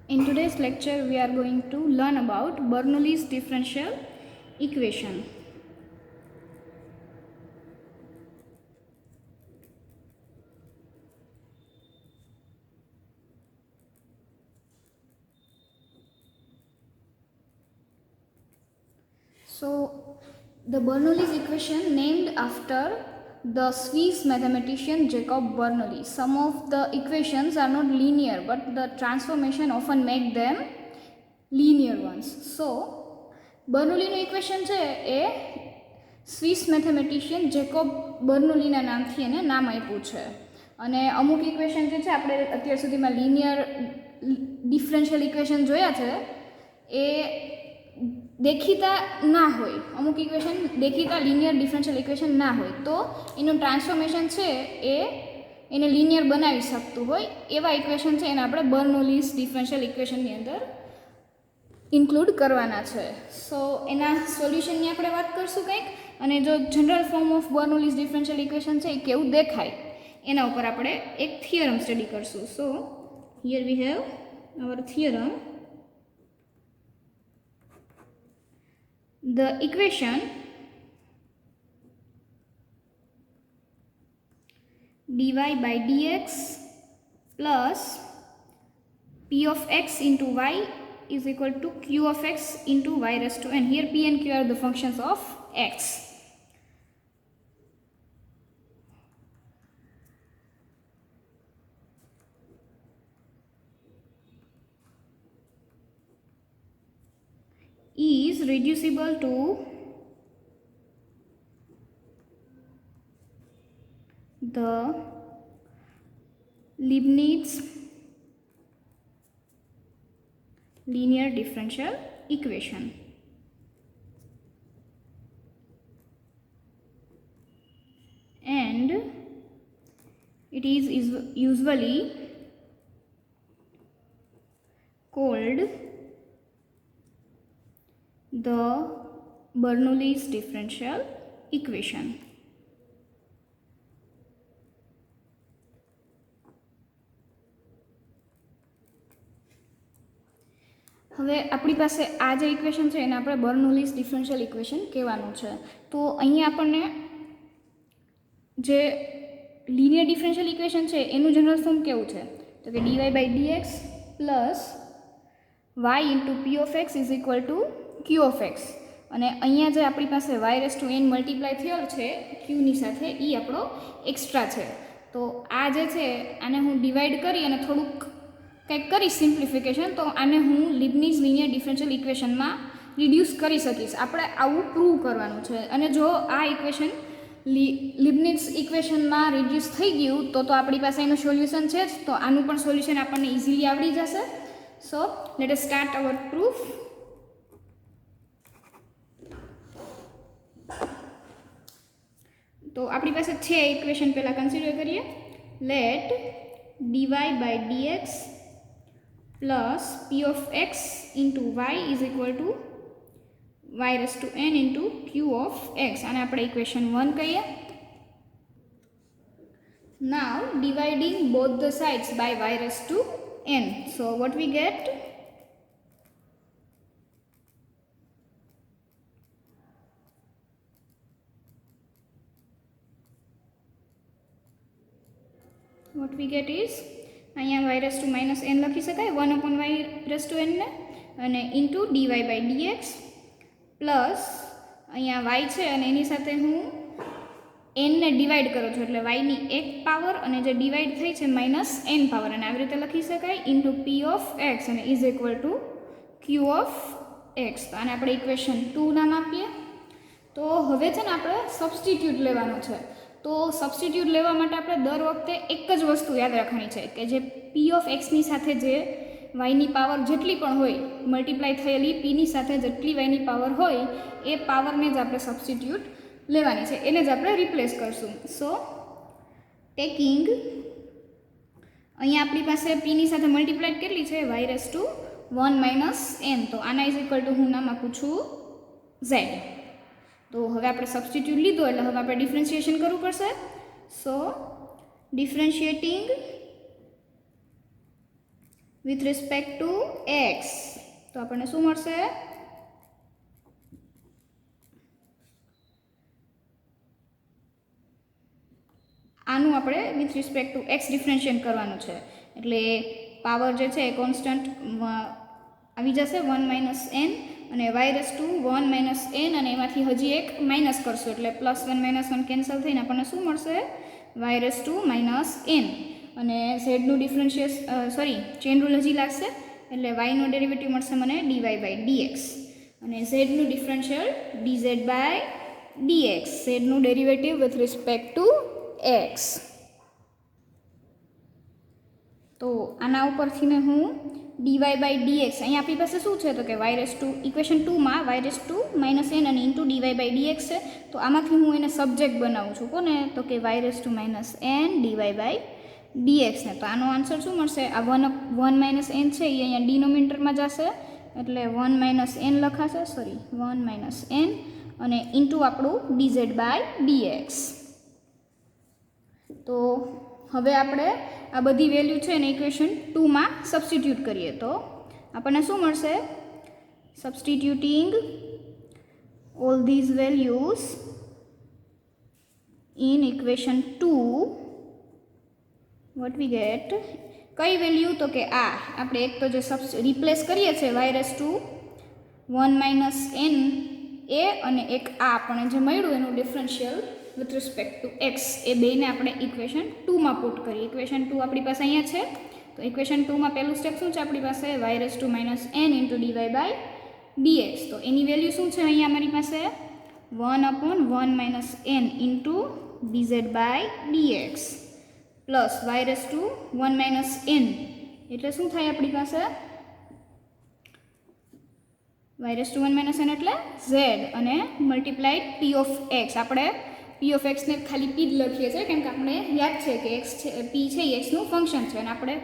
In today's lecture, we are going to learn about Bernoulli's differential equation. So, the Bernoulli's equation named after the Swiss mathematician Jacob Bernoulli. Some of the equations are not linear, but the transformation often make them linear ones. So, બર્નોલીનું equation છે એ Swiss mathematician Jacob બર્નોલીના નામથી એને નામ આપ્યું છે. અને અમુક ઇક્વેશન જે છે આપણે અત્યાર સુધીમાં લિનિયર ડિફરન્શિયલ ઇક્વેશન જોયા છે એ દેખીતા ના હોય, અમુક ઇક્વેશન દેખીતા લિનિયર ડિફરન્શિયલ ઇક્વેશન ના હોય તો એનું ટ્રાન્સફોર્મેશન છે એ એને લિનિયર બનાવી શકતું હોય એવા ઇક્વેશન છે એને આપણે બર્નોલીઝ ડિફરન્શિયલ ઇક્વેશનની અંદર ઇન્ક્લુડ કરવાના છે. સો એના સોલ્યુશનની આપણે વાત કરશું કંઈક, અને જો general form of Bernoulli's differential equation છે એ કેવું દેખાય એના ઉપર આપણે એક થિયરમ સ્ટડી કરશું. So here we have our theorem. The equation dy by dx plus p of x into y is equal to q of x into y raised to n. Here p and q are the functions of x. Is reducible to the Leibniz linear differential equation. And it is usually called the Bernoulli's differential equation. હવે આપણી પાસે આ જે equation છે એને આપણે બર્નોલીઝ differential equation કહેવાનું છે. તો અહીંયા આપણને જે લિનિયર ડિફરન્શિયલ ઇક્વેશન છે એનું જનરલ ફોર્મ કેવું છે તો કે dy by dx plus y into p of x is equal to q of x. અને અહીંયા જે આપણી પાસે y raise to n multiply થયેલ છે qની સાથે એ આપણો એક્સ્ટ્રા છે. તો આ જે છે આને હું ડિવાઈડ કરી અને થોડુંક કંઈક કરી સિમ્પ્લિફિકેશન તો આને હું લીબનીઝ લિનિયર ડિફરન્શિયલ ઇક્વેશનમાં રિડ્યુસ કરી શકીશ. આપણે આવું પ્રૂવ કરવાનું છે. અને જો આ ઇક્વેશન લીબનીઝ ઇક્વેશનમાં રિડ્યુસ થઈ ગયું તો આપણી પાસે એનું સોલ્યુશન છે જ. તો આનું પણ સોલ્યુશન આપણને ઇઝીલી આવડી જશે. So let us start our proof. તો આપણી પાસે છે ઇક્વેશન પહેલાં કન્સિડર કરીએ. લેટ dy by dx plus p of x into y is equal to y raised to n into q of x. આને આપણે ઇક્વેશન 1 કહીએ. Now dividing both the sides by y raised to n. So what we get? What we get is અહીંયા y raised to minus n લખી શકાય 1 upon y raised to n ને, અને into dy by dx plus અહીંયા y છે અને એની સાથે હું n ને ડિવાઈડ કરું છું એટલે y ની એક પાવર અને જે ડિવાઈડ થઈ છે માઇનસ n પાવર, અને આવી રીતે લખી શકાય ઇન્ટુ p ઓફ x અને is equal to q of x. તો આને આપણે ઇક્વેશન 2 નામ આપીએ. તો હવે છે ને આપણે સબસ્ટિટ્યૂટ લેવાનું છે. તો સબસ્ટિટ્યૂટ લેવા માટે આપણે દર વખતે એક જ વસ્તુ યાદ રાખવાની છે કે જે p ઓફ એક્સની સાથે જે વાયની પાવર જેટલી પણ હોય મલ્ટીપ્લાય થયેલી પીની સાથે જેટલી વાયની પાવર હોય એ પાવરને જ આપણે સબસ્ટિટ્યૂટ લેવાની છે, એને જ આપણે રિપ્લેસ કરશું. સો ટેકિંગ અહીંયા આપણી પાસે પીની સાથે મલ્ટીપ્લાય કેટલી છે y raise to 1 minus n. તો આના ઇઝ ઇક્વલ ટુ હું નામ આપું છું z. તો હવે આપણે સબસ્ટિટ્યૂટ લીધો એટલે હવે આપણે ડિફરન્શિએશન કરવું પડશે. સો ડિફરન્શિએટિંગ વિથ રિસ્પેક્ટ ટુ એક્સ. તો આપણને શું મળશે? આનું આપણે with respect to x differentiate કરવાનું છે, એટલે પાવર જે છે એ કોન્સ્ટન્ટ આવી જશે 1 - n અને y⁻1 - n અને એમાંથી હજી એક માઇનસ કરશું એટલે +1 - 1 કેન્સલ થઈને આપણને શું મળશે? y⁻n. અને ઝેડનું ચેઇન રૂલ હજી લાગશે એટલે yનો ડેરિવેટિવ મળશે મને dy/dx અને ઝેડનું ડિફરન્શિયલ dz/dx. ઝેડનું derivative with respect to x. તો આના ઉપરથી મેં હું dy/dx અહીંયા આપણી પાસે શું છે તો કે ઇક્વેશન 2માં y⁻n અને ઇન્ટુ dy/dx છે. તો આમાંથી હું એને સબ્જેક્ટ બનાવું છું કોને તો કે y⁻n dy/dx ને. તો આનો આન્સર શું મળશે? આ 1 - n છે એ અહીંયા ડિનોમિનેટરમાં જશે એટલે 1 - n લખાશે 1 - n અને ઇન્ટુ આપણું dz/dx. તો હવે આપણે આ બધી વેલ્યુ છે ને ઇક્વેશન 2માં સબસ્ટિટ્યૂટ કરીએ તો આપણને શું મળશે? Substituting all these values in equation 2 what we get. કઈ વેલ્યુ તો કે આ આપણે એક તો જે રિપ્લેસ કરીએ છીએ y⁻1 - n એ અને એક આ આપણે જે મળ્યું એનું differential with respect to x એ બેને આપણે ઇક્વેશન 2માં પુટ કરીએ. ઇક્વેશન 2 આપણી પાસે અહીંયા છે તો ઇક્વેશન 2માં પહેલું સ્ટેપ શું છે આપણી પાસે? y⁻n into dy/dx. તો એની વેલ્યુ શું છે અહીંયા અમારી પાસે? 1/1 - n into dz/dx plus y⁻1 - n એટલે શું થાય આપણી પાસે? y⁻1 - n એટલે z અને મલ્ટીપ્લાઇડ p(x). આપણે p(x) ને ખાલી p જ લખીએ છીએ કેમ કે આપણે યાદ છે કે x છે p છે એ x નું ફંક્શન છે અને આપણે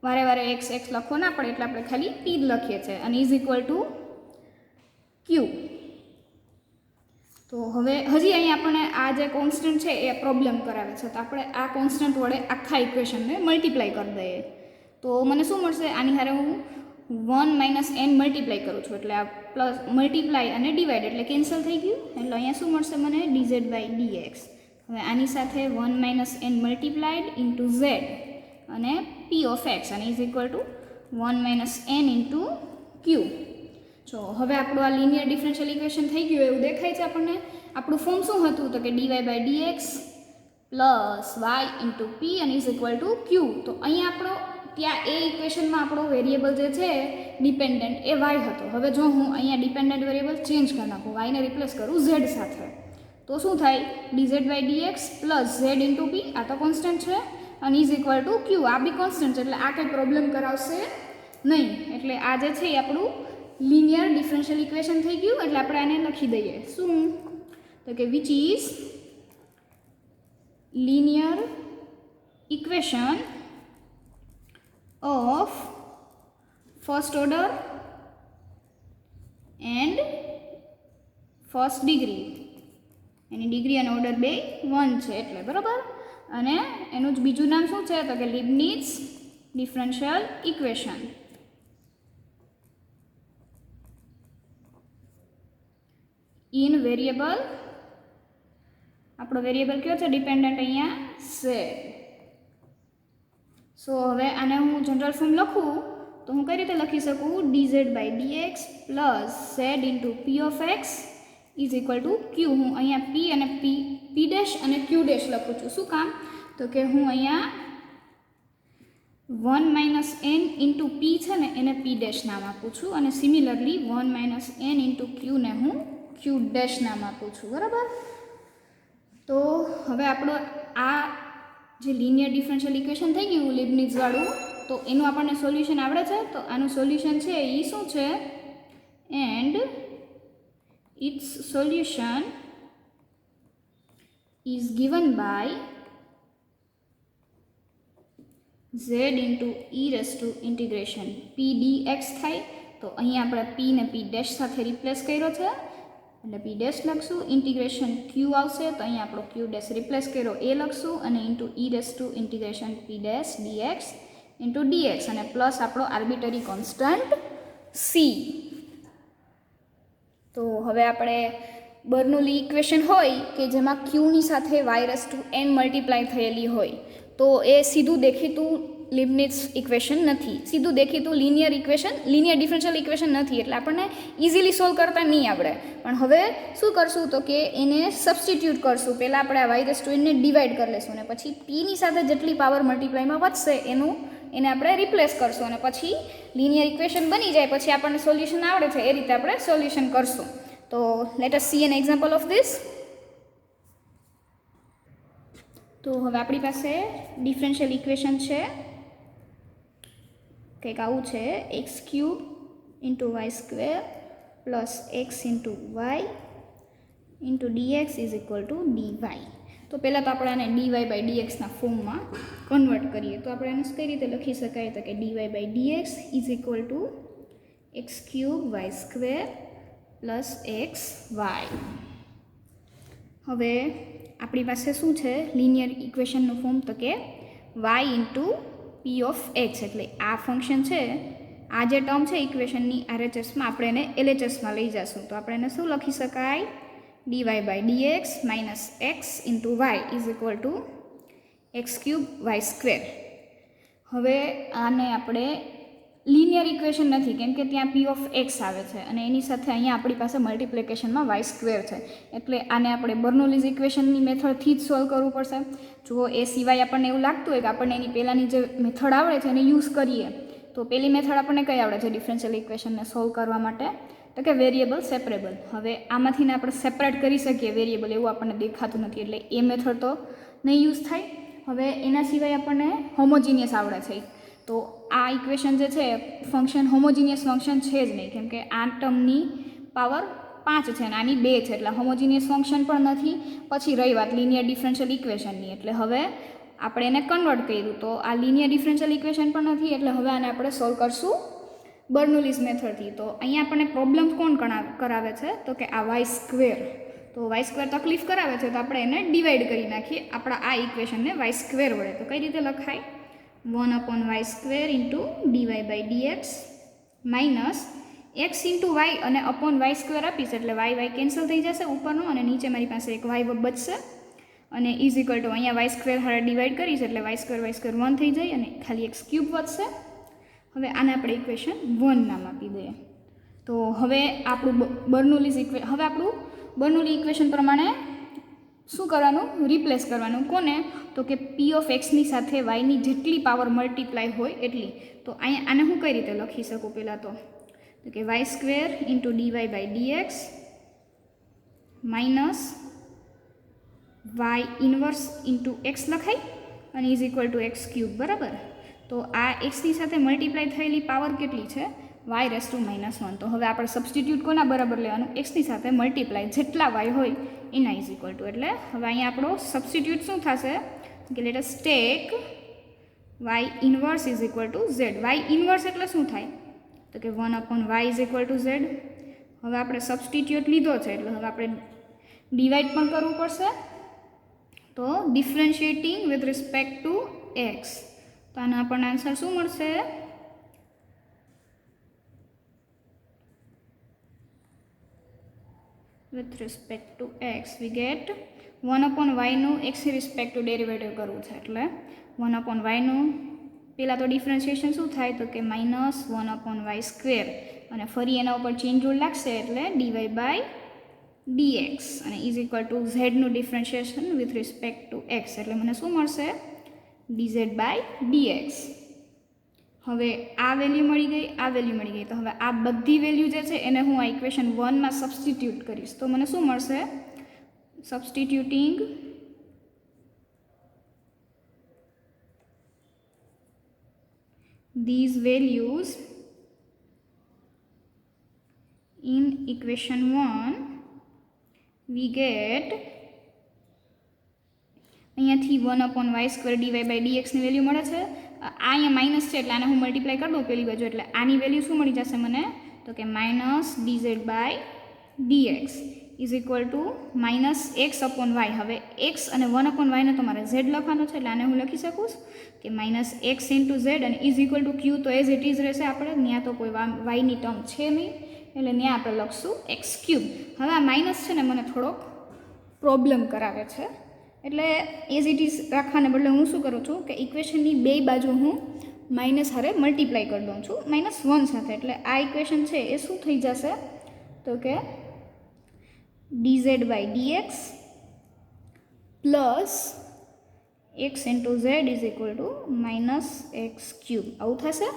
વારે વારે x લખવો ના પડે એટલે આપણે ખાલી p જ લખીએ છીએ અને ઇઝ ઇક્વલ ટુ q. તો હવે હજી અહીંયા આપણને આ જે કોન્સ્ટન્ટ છે એ પ્રોબ્લેમ કરાવે છે તો આપણે આ કોન્સ્ટન્ટ વડે આખા ઇક્વેશનને મલ્ટીપ્લાય કરી દઈએ. તો મને શું મળશે? આની હારે હું 1 - n મલ્ટીપ્લાય કરું છું એટલે આ પ્લસ મલ્ટીપ્લાય અને ડિવાઈડ એટલે કેન્સલ થઈ ગયું એટલે અહીંયા શું મળશે મને? dz/dx. હવે આની સાથે 1 - n મલ્ટીપ્લાઇડ ઇન્ટુ z અને p(x) અને is equal two 1 - n into q. જો હવે આપણું આ લિનિયર ડિફરન્શિયલ ઇક્વેશન થઈ ગયું એવું દેખાય છે આપણને. આપણું ફોર્મ શું હતું તો કે dy/dx plus y into p અને ઇઝ ઇક્વલ ટુ q. તો અહીંયા આપણો ત્યાં એ ઇક્વેશનમાં આપણો વેરિયેબલ જે છે ડિપેન્ડન્ટ એ y હતો. હવે જો હું અહીંયા ડિપેન્ડન્ટ વેરિયેબલ ચેન્જ કરી નાખું yને રિપ્લેસ કરું z સાથે તો શું થાય? dz/dx plus z into p આ તો કોન્સ્ટન્ટ છે અને ઇઝ ઇક્વલ ટુ q. આ બી કોન્સ્ટન્ટ છે એટલે આ કંઈ પ્રોબ્લેમ કરાવશે નહીં. એટલે આ જે છે એ આપણું લિનિયર ડિફરન્શિયલ ઇક્વેશન થઈ ગયું. એટલે આપણે આને લખી દઈએ શું તો કે which is linear equation of first order and first degree. Any degree અને ઓર્ડર બે 1 છે એટલે બરાબર. અને એનું જ બીજું નામ શું છે તો કે Leibniz differential equation. In variable આપણો વેરિયેબલ કયો છે ડિપેન્ડન્ટ અહીંયા z. સો હવે આને હું જનરલ ફોર્મ લખું તો હું કઈ રીતે લખી શકું? dz/dx plus z into p(x) is equal to q. હું અહીંયા p અને p ડેશ અને q ડેશ લખું છું. શું કામ તો કે હું અહીંયા 1 - n ઇન્ટુ p છે ને એને p ડેશ નામ આપું છું અને સિમિલરલી 1 - n ઇન્ટુ q ને હું q ડેશ નામ આપું છું બરાબર. તો હવે આપણો આ જે લિનિયર ડિફરન્શિયલ ઇક્વેશન થઈ ગયું લીબનીઝ વાળું તો એનું આપણને સોલ્યુશન આવડે છે. તો આનું સોલ્યુશન છે એ શું છે? And its solution is given by z into e⁻ઇન્ટિગ્રેશન p dx થાય. તો અહીંયા આપણે p ને p ડેશ સાથે રિપ્લેસ કર્યો છે એટલે p ડેશ લખશું. ઇન્ટિગ્રેશન q આવશે તો અહીંયા આપણો q ડેશ રિપ્લેસ કર્યો એ લખશું અને ઇન્ટુ e⁻ઇન્ટિગ્રેશન p dash dx into d x અને પ્લસ આપણો આર્બિટરી કોન્સ્ટન્ટ સી. તો હવે આપણે બર્નોલી ઇક્વેશન હોય કે જેમાં ક્યુની સાથે y⁴n મલ્ટીપ્લાય થયેલી હોય તો એ સીધું દેખીતું લિબનિટ્ઝ ઇક્વેશન નથી, સીધું દેખીતું લિનિયર ડિફરન્શિયલ ઇક્વેશન નથી, એટલે આપણને ઇઝીલી સોલ્વ કરતા નહીં આવડે. પણ હવે શું કરશું તો કે એને સબસ્ટિટ્યૂટ કરશું. પહેલાં આપણે આ y⁴n ને ડિવાઈડ કરી લઈશું અને પછી પીની સાથે જેટલી પાવર મલ્ટીપ્લાયમાં વધશે એને આપણે રિપ્લેસ કરશું અને પછી લિનિયર ઇક્વેશન બની જાય. પછી આપણને સોલ્યુશન આવડે છે એ રીતે આપણે સોલ્યુશન કરશું. તો let S C an example of this. તો હવે આપણી પાસે ડિફરન્શિયલ ઇક્વેશન છે કંઈક આવું છે, x³ into y² plus x into y into dx is equal two dy. તો પહેલાં તો આપણે આને dy/dxના ફોર્મમાં કન્વર્ટ કરીએ તો આપણે આને કઈ રીતે લખી શકાય તો કે dy/dx is equal to x³ y² plus xy. હવે આપણી પાસે શું છે લિનિયર ઇક્વેશનનું ફોર્મ તો કે y into P of x, એટલે આ ફંક્શન છે, આ જે ટર્મ છે ઇક્વેશનની RHSમાં આપણે એને LHSમાં લઈ જશું. તો આપણે એને શું લખી શકાય dy/dx minus x into y is equal to x³ y². હવે આને આપણે લિનિયર ઇક્વેશન નથી કેમ કે ત્યાં પી ઓફ એક્સ આવે છે અને એની સાથે અહીંયા આપણી પાસે મલ્ટિપ્લિકેશનમાં y² છે, એટલે આને આપણે બર્નોલીઝ ઇક્વેશનની મેથડથી જ સોલ્વ કરવું પડશે. જો એ સિવાય આપણને એવું લાગતું હોય કે આપણને એની પહેલાંની જે મેથડ આવડે છે એને યુઝ કરીએ તો પહેલી મેથડ આપણને કઈ આવડે છે ડિફરન્શિયલ ઇક્વેશનને સોલ્વ કરવા માટે તો કે વેરિયેબલ સેપરેબલ. હવે આમાંથીને આપણે સેપરેટ કરી શકીએ વેરિયેબલ, એવું આપણને દેખાતું નથી એટલે એ મેથડ તો નહીં યુઝ થાય. હવે એના સિવાય આપણને હોમોજીનિયસ આવડે છે, તો આ ઇક્વેશન જે છે ફંક્શન હોમોજીનિયસ ફંક્શન છે જ નહીં કેમ કે આ ટર્મની પાવર 5 છે અને આની 2 છે, એટલે હોમોજીનિયસ ફંક્શન પણ નથી. પછી રહી વાત લિનિયર ડિફરન્શિયલ ઇક્વેશનની, એટલે હવે આપણે એને કન્વર્ટ કર્યું તો આ લિનિયર ડિફરન્શિયલ ઇક્વેશન પણ નથી, એટલે હવે આને આપણે સોલ્વ કરશું બર્નોલીઝ મેથડથી. તો અહીંયા આપણને પ્રોબ્લેમ કોણ કરાવે છે તો કે આ y². તો y² તકલીફ કરાવે છે તો આપણે એને ડિવાઈડ કરી નાખીએ આપણા આ ઇક્વેશનને y² વડે. તો કઈ રીતે લખાય 1/y² into dy/dx minus x into y અને અપોન y² આપીશ એટલે y કેન્સલ થઈ જશે ઉપરનો અને નીચે મારી પાસે એક y બચશે અને ઇઝ ઇક્વલ ટુ અહીંયા y² હારે ડિવાઈડ કરીશ એટલે y² 1 થઈ જાય અને ખાલી x³ વધશે. હવે આને આપણે ઇક્વેશન 1 નામ આપી દઈએ. તો હવે આપણું બર્નોલી ઇક્વેશન પ્રમાણે શું કરવાનું રિપ્લેસ કરવાનું કોને તો કે પી ઓફ એક્સની સાથે વાયની જેટલી પાવર મલ્ટીપ્લાય હોય એટલી. તો અહીંયા આને હું કઈ રીતે લખી શકું પહેલાં તો કે y² into dy/dx minus y inverse into x લખાય અને ઇઝ ઇક્વલ ટુ x³, બરાબર. તો આ એક્સની સાથે મલ્ટીપ્લાય થયેલી પાવર કેટલી છે y⁻⁻1. તો હવે આપણે સબસ્ટિટ્યૂટ કોના બરાબર લેવાનું એક્સની સાથે મલ્ટીપ્લાય જેટલા y હોય એના ઇઝ ઇક્વલ ટુ, એટલે હવે અહીંયા આપણો સબસ્ટિટ્યૂટ શું થશે કે let us take y inverse is equal to z. y inverse એટલે શું થાય તો કે 1/y is equal to z. હવે આપણે સબસ્ટિટ્યૂટ લીધો છે એટલે હવે આપણે ડિવાઈડ પણ કરવું પડશે. તો ડિફરન્શિએટિંગ વિથ રિસ્પેક્ટ ટુ એક્સ, તો આનો આપણને આન્સર શું મળશે with respect to x we get 1/y નું x રિસ્પેક્ટ ટુ ડેરિવેટિવ કરવું છે એટલે 1/y નું પહેલાં તો ડિફરન્શિએશન શું થાય તો કે -1/y² અને ફરી એના ઉપર ચેઇન રૂલ લાગશે એટલે dy/dx અને ઇઝ ઇક્વલ ટુ z નું differentiation with respect to x એટલે મને શું મળશે dz/dx. હવે આ વેલ્યુ મળી ગઈ, આ વેલ્યુ મળી ગઈ, તો હવે આ બધી વેલ્યુ જે છે એને હું આ ઇક્વેશન 1 માં સબસ્ટિટ્યૂટ કરીશ તો મને શું મળશે substituting these values in equation 1 we get અહીંયાથી 1/y² dy/dx ની વેલ્યુ મળે છે. આ અહીંયા માઇનસ છે એટલે આને હું મલ્ટીપ્લાય કરી દઉં પેલી બાજુ એટલે આની વેલ્યુ શું મળી જશે મને તો કે -dz/dx is equal two -x/y. હવે x અને 1/y ને તો મારે z લખવાનો છે, એટલે આને હું લખી શકું કે -x × z અને ઇઝ ઇક્વલ ટુ q. તો એઝ ઇટ ઇઝ રહેશે. આપણે ત્યાં તો કોઈ વાયની ટર્મ છે નહીં, એટલે ત્યાં આપણે લખશું x³. હવે આ માઇનસ છે ને મને થોડોક પ્રોબ્લેમ કરાવે છે, એટલે એઝ ઇટ ઇઝ રાખવાને બદલે હું શું કરું છું કે ઇક્વેશનની બે બાજુ હું માઇનસ હારે મલ્ટીપ્લાય કરી દઉં છું -1 સાથે. એટલે આ ઇક્વેશન છે એ શું થઈ જશે તો કે dz/dx plus x × z is equal to -x³. આવું થશે.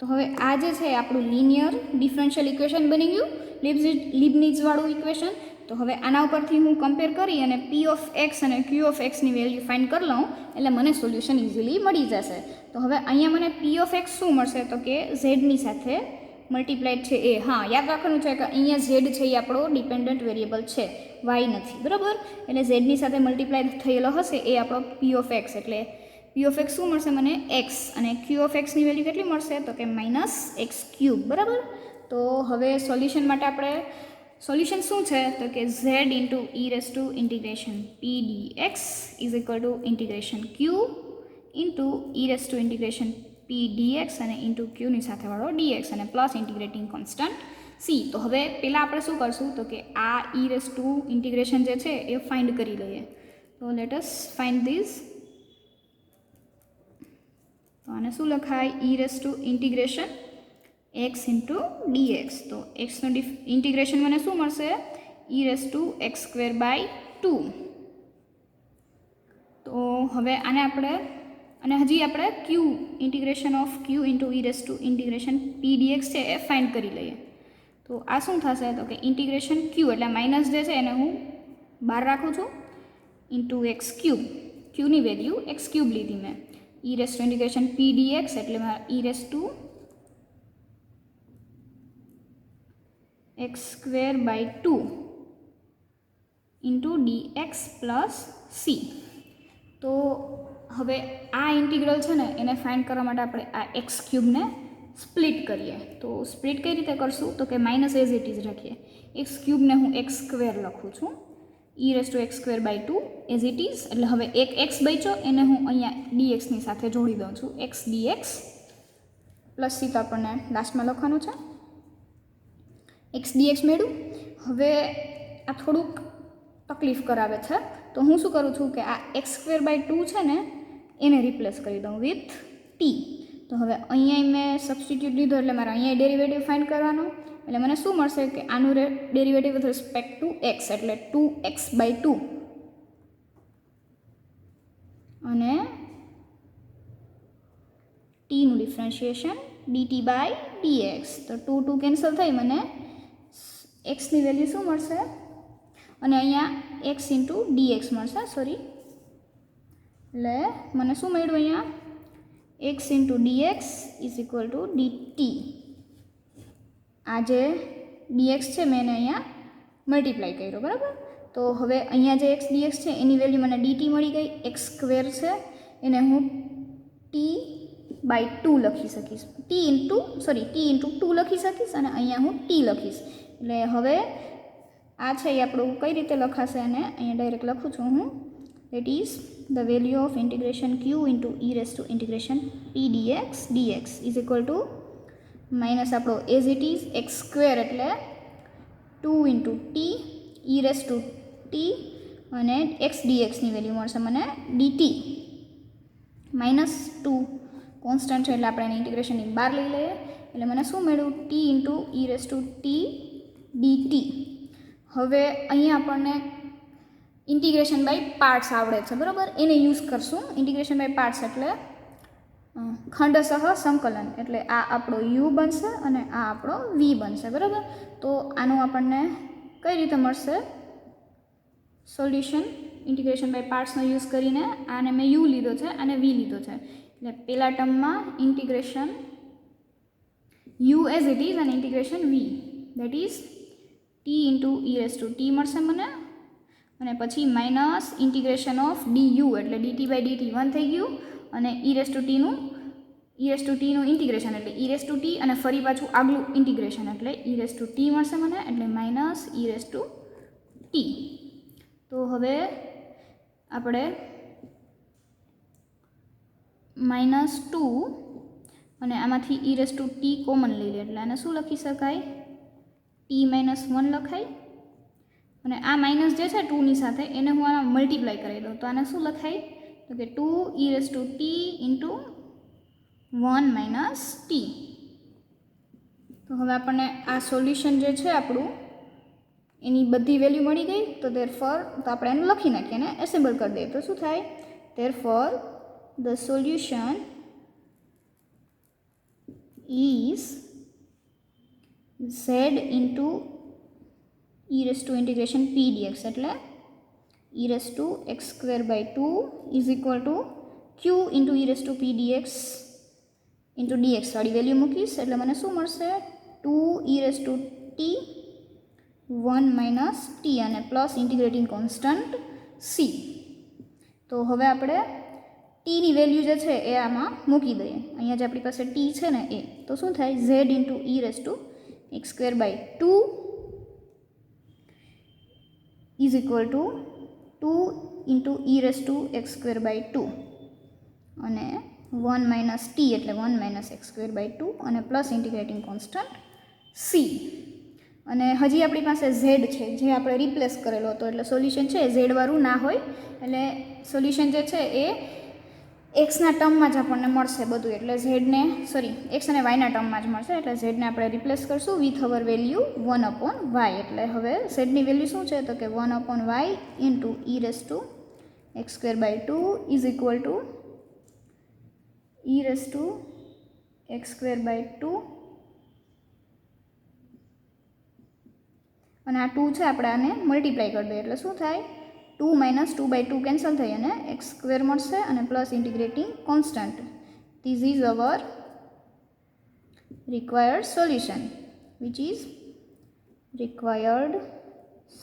તો હવે આ જે છે આપણું લિનિયર ડિફરન્શિયલ ઇક્વેશન બની ગયું, લીબનીઝવાળું ઇક્વેશન. તો હવે આના ઉપરથી હું કમ્પેર કરી અને p(x) અને q(x) ની વેલ્યુ ફાઇન્ડ કરી લઉં એટલે મને સોલ્યુશન ઇઝીલી મળી જશે. તો હવે અહીંયા મને p(x) શું મળશે તો કે z ની સાથે મલ્ટીપ્લાઇડ છે એ. હા, યાદ રાખવાનું છે કે અહીંયા z છે એ આપણો ડિપેન્ડન્ટ વેરિયેબલ છે, y નથી, બરાબર. એટલે z ની સાથે મલ્ટીપ્લાય થયેલો હશે એ આપણો p(x). એટલે p(x) શું મળશે મને x અને q(x) ની વેલ્યુ કેટલી મળશે તો કે -x³, બરાબર. તો હવે સોલ્યુશન માટે આપણે સોલ્યુશન શું છે તો કે z × e⁻p dx is equal to q × e⁻p dx અને q ની સાથે વાળો dx અને પ્લસ ઇન્ટિગ્રેટિંગ કોન્સ્ટન્ટ c. તો હવે પહેલાં આપણે શું કરશું તો કે આ ઇન્ટિગ્રેશન જે છે એ ફાઇન્ડ કરી લઈએ. તો લેટ અસ ફાઇન્ડ ધીસ. તો આને શું લખાય e⁻x × dx. તો xનું ઇન્ટિગ્રેશન મને શું મળશે e⁻x²/2. તો હવે આને આપણે અને હજી આપણે q × e⁻p dx છે એ ફાઇન્ડ કરી લઈએ. તો આ શું થશે તો કે ઇન્ટિગ્રેશન q એટલે માઇનસ જે છે એને હું બહાર રાખું છું × x³. qની વેલ્યુ x³ લીધી મેં. e⁻p dx એટલે e⁻x²/2 dx પ્લસ c. તો હવે આ ઇન્ટિગ્રલ છે ને એને ફાઇન્ડ કરવા માટે આપણે આ x³ ને સ્પ્લિટ કરીએ. તો સ્પ્લિટ કઈ રીતે કરશું તો કે માઇનસ એઝ ઇટ ઇઝ રાખીએ. x³ ને હું x² લખું છું e⁻x²/2 એઝ ઇટ ઇઝ. એટલે હવે એક x બચ્યો એને હું અહીંયા dx ની સાથે જોડી દઉં છું x dx પ્લસ c. તો આપણને લાસ્ટમાં લખવાનું છે x dx મેળવું. હવે આ થોડુંક તકલીફ કરાવે છે, તો હું શું કરું છું કે આ x²/2 છે ને એને રિપ્લેસ કરી દઉં વિથ t. તો હવે અહીંયા મેં સબસ્ટિટ્યૂટ લીધો એટલે મારે અહીંયા ડેરિવેટિવ ફાઇન્ડ કરવાનો. એટલે મને શું મળશે કે આનું derivative with respect to x એટલે 2x/2 અને tનું ડિફરન્શિએશન dt/dx. તો 2 કેન્સલ થઈ મને xની વેલ્યુ શું મળશે અને અહીંયા x × dx મળશે, સોરી. એટલે મને શું મળ્યું અહીંયા x × dx is equal two dt. આ જે dx છે મેં એને અહીંયા મલ્ટીપ્લાય કર્યો, બરાબર. તો હવે અહીંયા જે x dx છે એની વેલ્યુ મને dt મળી ગઈ. x² છે એને હું t/2 લખી શકીશ, t × 2 લખી શકીશ અને અહીંયા હું t લખીશ. એટલે હવે આ છે એ આપણું કઈ રીતે લખાશે અને અહીંયા ડાયરેક્ટ લખું છું હું. That is the value of integration q × e⁻p dx is equal two minus આપણો એઝ ઇટ ઇઝ x² એટલે 2 × t e⁻t અને x dx ની વેલ્યુ મળશે મને dt -2 કોન્સ્ટન્ટ છે એટલે આપણે એની ઇન્ટિગ્રેશનની બહાર લઈ લઈએ. એટલે મને શું મળ્યું t × e⁻t dt. હવે અહીંયા આપણને ઇન્ટિગ્રેશન બાય પાર્ટ્સ આવડે છે, બરાબર. એને યુઝ કરશું. ઇન્ટિગ્રેશન બાય પાર્ટ્સ એટલે ખંડશઃ સંકલન. એટલે આ આપણો u બનશે અને આ આપણો v બનશે, બરાબર. તો આનું આપણને કઈ રીતે મળશે સોલ્યુશન ઇન્ટિગ્રેશન બાય પાર્ટ્સનો યુઝ કરીને. આને મેં u લીધો છે અને v લીધો છે. એટલે પહેલા ટર્મમાં integration u as it is અને integration v that is t × e⁻t મળશે મને અને પછી માઇનસ ઇન્ટિગ્રેશન ઓફ du એટલે dt/dt 1 થઈ ગયું અને e⁻t નું નું ઇન્ટિગ્રેશન એટલે e અને ફરી પાછું આગલું ઇન્ટિગ્રેશન એટલે e મળશે મને એટલે માઇનસ e. તો હવે આપણે -2 અને આમાંથી e કોમન લઈ લે એટલે આને શું લખી શકાય t-1 લખાય અને આ માઇનસ જે છે 2 ની સાથે એને હું આમાં મલ્ટીપ્લાય કરી દઉં તો આને શું લખાય તો કે 2e ઇન્ટુ 1 - t. તો હવે આપણને આ સોલ્યુશન જે છે આપણું એની બધી વેલ્યુ મળી ગઈ તો ધેરફોર તો આપણે એને લખી નાખીએ અને એસેમ્બલ કરી દઈએ તો શું થાય therefore the solution is z into integration p dx એટલે e(x²/2) is equal to q into e p dx into dx વાળી વેલ્યુ મૂકીશ એટલે મને શું મળશે 2e(t) 1 - t અને પ્લસ ઇન્ટિગ્રેટિંગ કોન્સ્ટન્ટ c. તો હવે આપણે t ની વેલ્યુ જે છે એ આમાં મૂકી દઈએ અહીંયા જે આપણી પાસે t છે ને એ તો શું થાય z into e(x²/2) is equal to 2 into e(x²/2) અને 1 - t એટલે 1 - x²/2 અને પ્લસ ઇન્ટિગ્રેટિંગ કોન્સ્ટન્ટ c. અને હજી આપણી પાસે z છે જે આપણે રિપ્લેસ કરેલો હતો એટલે સોલ્યુશન છે z વાળું ના હોય એટલે સોલ્યુશન જે છે એ એક્સના ટર્મમાં જ આપણને મળશે બધું એટલે ઝેડને એક્સ અને વાયના ટર્મમાં જ મળશે એટલે ઝેડને આપણે રિપ્લેસ કરશું વિથ અવર વેલ્યુ 1/y એટલે હવે ઝેડની વેલ્યુ શું છે તો કે 1/y into e(x²/2) is equal two e(x²/2) અને આ 2 છે આપણે આને મલ્ટીપ્લાય કરી દઈએ એટલે શું થાય 2 - 2/2 કેન્સલ થઈ અને x² મળશે અને plus integrating constant. This is our required solution which is required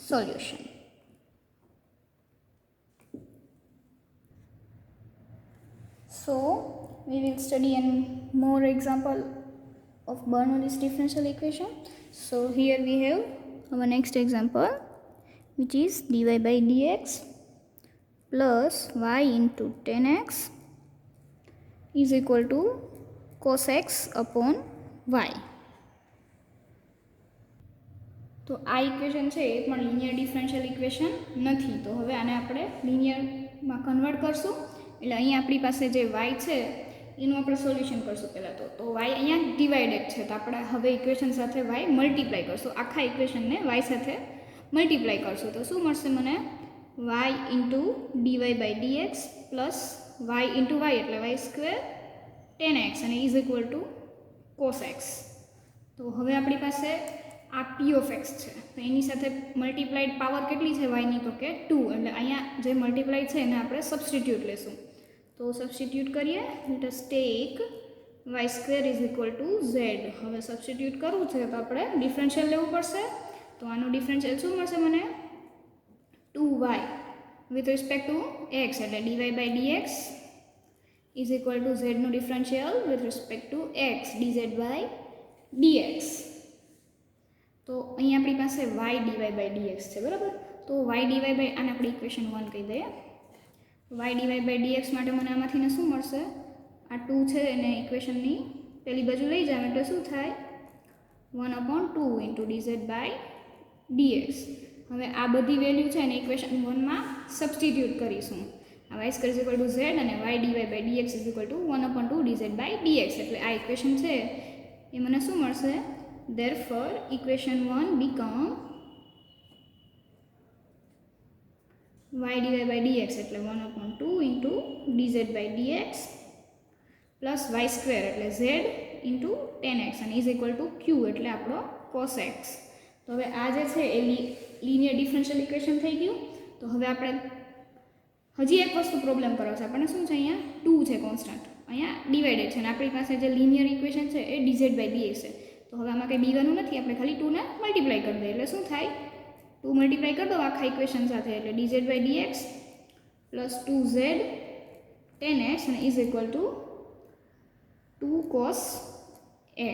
solution. So we will study an more example of Bernoulli's differential equation. So here we have our next example which is dy by dx plus y into 10x is equal to cos x upon y. તો આ equation છે એ પણ linear differential equation નથી તો હવે આને આપણે લિનિયરમાં convert કરશું એટલે અહીં આપણી પાસે જે y છે એનું આપણે સોલ્યુશન કરશું પહેલાં તો y અહીંયા ડિવાઇડેડ છે તો આપણે હવે ઇક્વેશન સાથે y મલ્ટીપ્લાય કરશું આખા ઇક્વેશનને y સાથે મલ્ટીપ્લાય કરશું તો શું મળશે મને y into dy by dx plus y into y એટલે y² 10x અને is equal to cos x. તો હવે આપણી પાસે આ p ઓફ x છે તો એની સાથે મલ્ટીપ્લાઈડ પાવર કેટલી છે y ની તો કે 2 એટલે અહીંયા જે મલ્ટીપ્લાય છે એને આપણે સબસ્ટિટ્યૂટ લેશું તો સબસ્ટિટ્યૂટ કરીએ let us take y² is equal to z. હવે સબસ્ટિટ્યૂટ કરવું છે તો આપણે ડિફરન્શિયલ લેવું પડશે તો આનું ડિફરન્શિયલ શું મળશે મને 2y with respect to x એટલે dy by dx is equal to z નું differential with respect to x dz by dx. તો અહીં આપણી પાસે y dy બાય dx છે બરાબર તો y dy બાય આને આપણે ઇક્વેશન 1 કહી દઈએ y dy બાય dx માટે મને આમાંથીને શું મળશે આ 2 છે એને ઇક્વેશનની પેલી બાજુ લઈ જાવ એટલે શું થાય 1/2 ઇન્ટુ dz બાય dx. હવે આ બધી વેલ્યુ છે એને ઇક્વેશન 1 માં સબસ્ટિટ્યૂટ કરીશું આ y² is equal to z અને y dy by dx is equal to 1/2 dz by dx એટલે આ ઇક્વેશન છે એ મને શું મળશે therefore equation 1 become y dy by dx એટલે 1/2 into dz by dx plus y² એટલે z into 10x અને is equal to q એટલે આપણો cos x. તો હવે આ જે છે એ લિનિયર ડિફરન્શિયલ ઇક્વેશન થઈ ગયું તો હવે આપણે હજી એક વસ્તુ પ્રોબ્લેમ કરાવશે આપણને શું છે અહીંયા 2 છે કોન્સ્ટન્ટ અહીંયા ડિવાઇડેડ છે અને આપણી પાસે જે લિનિયર ઇક્વેશન છે એ dz by dx છે તો હવે આમાં કંઈ દીવાનું નથી આપણે ખાલી 2 ને મલ્ટીપ્લાય કરી દઈએ એટલે શું થાય 2 મલ્ટીપ્લાય કરી દો આખા ઇક્વેશન સાથે એટલે dz by dx plus 2z 10x અને is equal two 2 cos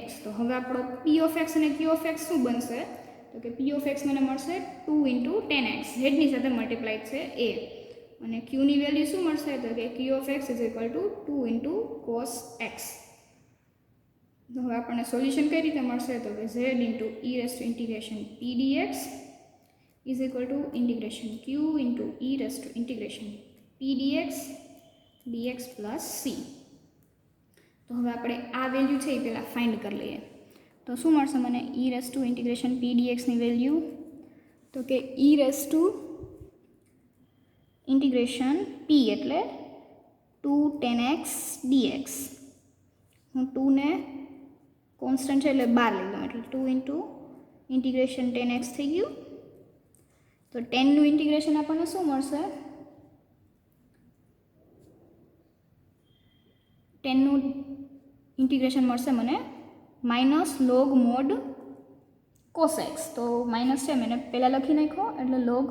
x. તો હવે આપણો p ઓફ x અને q ઓફ x શું બનશે? તો કે p ઓફ x મને મળશે 2 × tan x, ઝેડની સાથે મલ્ટીપ્લાય છે a, અને q ની વેલ્યુ શું મળશે? તો કે q of x is equal two 2 × cos x. તો હવે આપણને સોલ્યુશન કઈ રીતે મળશે? તો કે z × e raise to integration p dx is equal two integration q × e raise to integration p dx dx plus c. તો હવે આપણે આ વેલ્યુ છે એ પહેલાં ફાઇન્ડ કરી લઈએ. તો શું મળશે મને? e raise to integration p dxની વેલ્યુ, તો કે e raise to integration p એટલે 2 tan x dx. હું 2 ને કોન્સ્ટન્ટ છે એટલે બહાર લઈ લઉં, એટલે 2 × ઇન્ટિગ્રેશન tan x થઈ ગયું. તો 10 નું ઇન્ટિગ્રેશન આપણને શું મળશે? 10 નું ઇન્ટિગ્રેશન મળશે મને minus log mod cos x. તો માઇનસ છે મેં પહેલાં લખી નાખ્યો એટલે log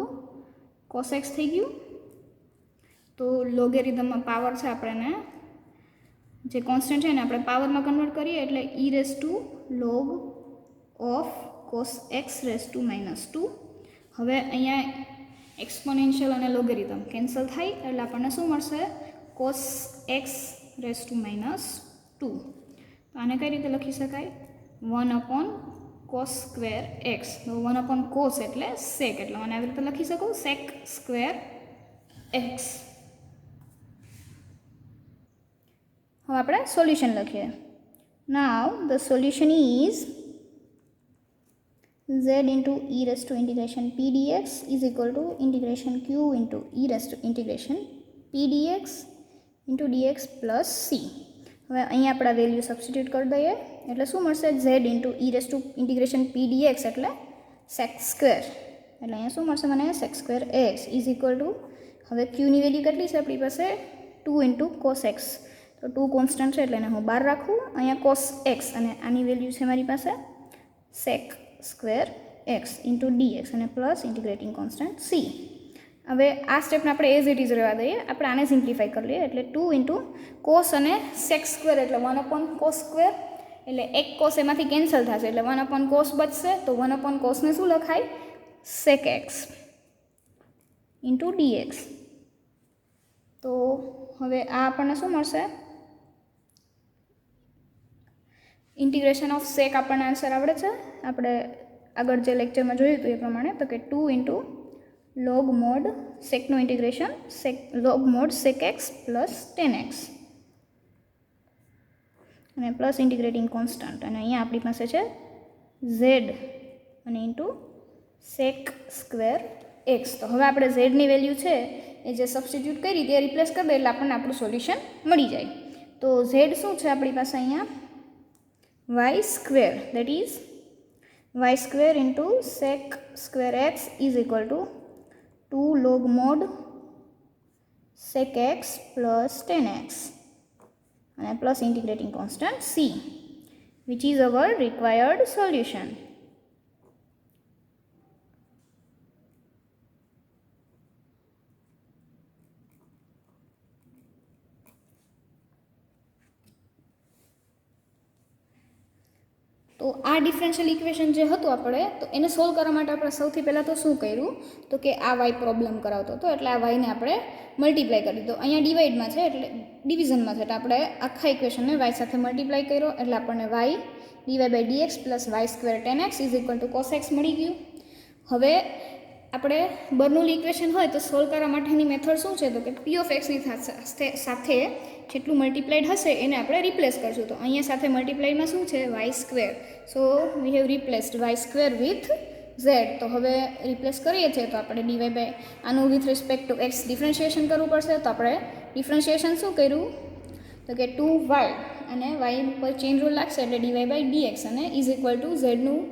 cos x થઈ ગયું. તો લોગેરિધમમાં પાવર છે, આપણે જે કોન્સ્ટન્ટ છે ને આપણે પાવરમાં કન્વર્ટ કરીએ એટલે e raise two log of cos x raise to -2. હવે અહીંયા એક્સપોનેન્શિયલ અને લોગેરિધમ કેન્સલ થાય એટલે આપણને શું મળશે? cos x raise to -2. તો આને કઈ રીતે લખી શકાય? 1/cos square x. તો 1/cos એટલે sec, એટલે મને આવી રીતે લખી શકું sec સ્ક્વેર x. હવે આપણે સોલ્યુશન લખીએ. નાવ the solution is z × e raise to integration p dx is equal two integration q × e raise to integration p dx × dx plus c. હવે અહીંયા આપણે વેલ્યુ સબસ્ટિટ્યુટ કરી દઈએ એટલે શું મળશે? z × e raise to integration p dx એટલે sec square, એટલે અહીંયા શું મળશે મને? sec square x is equal two, હવે q ની વેલ્યુ કેટલી છે આપણી પાસે? 2 × cos x. તો 2 કોન્સ્ટન્ટ છે એટલે એને હું બહાર રાખું. અહીંયા cos x અને આની વેલ્યુ છે મારી પાસે sec સ્ક્વેર x × dx અને પ્લસ ઇન્ટિગ્રેટિંગ કોન્સ્ટન્ટ c. હવે આ સ્ટેપને આપણે એઝ ઇટ ઇઝ રહેવા દઈએ, આપણે આને સિમ્પ્લિફાઈ કરી લઈએ એટલે 2 × cos અને sec સ્ક્વેર એટલે 1/cos સ્ક્વેર, એટલે એક cos એમાંથી કેન્સલ થશે એટલે 1/cos બચશે. તો 1/cos ને શું લખાય? sec x × dx. તો હવે આ આપણને શું મળશે? ઇન્ટિગ્રેશન ઓફ sec આપણને આન્સર આવડે છે, આપણે આગળ જે લેક્ચરમાં જોયું હતું એ પ્રમાણે. તો કે 2 × log mod secનું integration log mod sec x plus tan x અને પ્લસ ઇન્ટિગ્રેટિંગ કોન્સ્ટન્ટ, અને અહીંયા આપણી પાસે છે z અને sec સ્ક્વેર x. તો હવે આપણે z ની વેલ્યુ છે એ જે સબસ્ટિટ્યુટ કરી તે રિપ્લેસ કરી દે એટલે આપણને આપણું સોલ્યુશન મળી જાય. તો z શું છે આપણી પાસે? અહીંયા y square, that is y square × sec square x is equal two 2 log mod sec x plus tan x અને plus integrating constant c, which is our required solution. તો આ ડિફરન્શિયલ ઇક્વેશન જે હતું આપણે, તો એને સોલ્વ કરવા માટે આપણે સૌથી પહેલાં તો શું કર્યું? તો કે આ y પ્રોબ્લેમ કરાવતો હતો એટલે આ yને આપણે મલ્ટીપ્લાય કરી દીધો. અહીંયા ડિવાઈડમાં છે એટલે ડિવિઝનમાં છે એટલે આપણે આખા ઇક્વેશનને y સાથે મલ્ટીપ્લાય કર્યો એટલે આપણને y dy/dx plus y square tan x is equal to cos x મળી ગયું. હવે આપણે બર્નોલી ઇક્વેશન હોય તો સોલ્વ કરવા માટેની મેથડ શું છે? તો કે p ઓફ x ની સાથે જેટલું મલ્ટીપ્લાઈડ હશે એને આપણે રિપ્લેસ કરશું. તો અહીંયા સાથે મલ્ટીપ્લાઈડમાં શું છે? y square. So we have replaced y square with z. તો હવે રિપ્લેસ કરીએ છીએ તો આપણે dy/ આનું with respect to x differentiation કરવું પડશે. તો આપણે ડિફરન્શિએશન શું કર્યું? તો કે 2y અને y ઉપર ચેઇન રૂલ લાગશે એટલે dy/dx અને ઇઝ ઇક્વલ ટુ zનું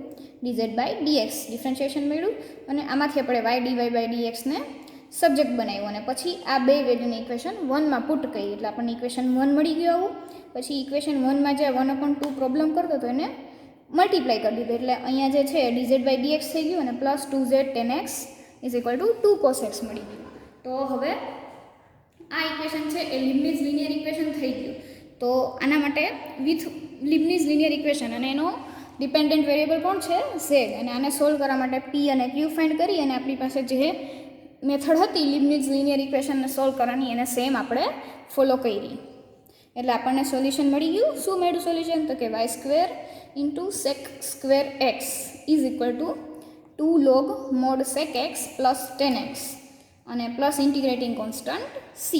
dz/dx ડિફરન્શિએશન મળ્યું અને આમાંથી આપણે y dy/dx ને સબ્જેક્ટ બનાવ્યું અને પછી આ બે વેલ્યુની ઇક્વેશન 1માં પુટ કરી એટલે આપણને ઇક્વેશન 1 મળી ગયું. આવું પછી ઇક્વેશન 1માં જે 1/2 પ્રોબ્લેમ કરતો હતો એને મલ્ટીપ્લાય કરી દીધું એટલે અહીંયા જે છે dz/dx થઈ ગયું અને plus 2z tan x is equal two 2 cos x મળી ગયું. તો હવે આ ઇક્વેશન છે એ લીબનિઝ લિનિયર ઇક્વેશન થઈ ગયું. તો તો આના માટે વિથ લીબનીઝ લિનિયર ઇક્વેશન અને એનો ડિપેન્ડન્ટ વેરિયેબલ કોણ છે ઝેડ, અને આને સોલ્વ કરવા માટે પી અને ક્યુ ફાઇન્ડ કરી અને આપણી પાસે જે મેથડ હતી લીબનીઝ લિનિયર ઇક્વેશનને સોલ્વ કરવાની એને સેમ આપણે ફોલો કરી. એટલે આપણને સોલ્યુશન મળી ગયું. શું મળ્યું સોલ્યુશન? તો કે y² into sec² x is equal two 2 log mod sec x plus 10x અને પ્લસ ઇન્ટિગ્રેટિંગ કોન્સ્ટન્ટ c.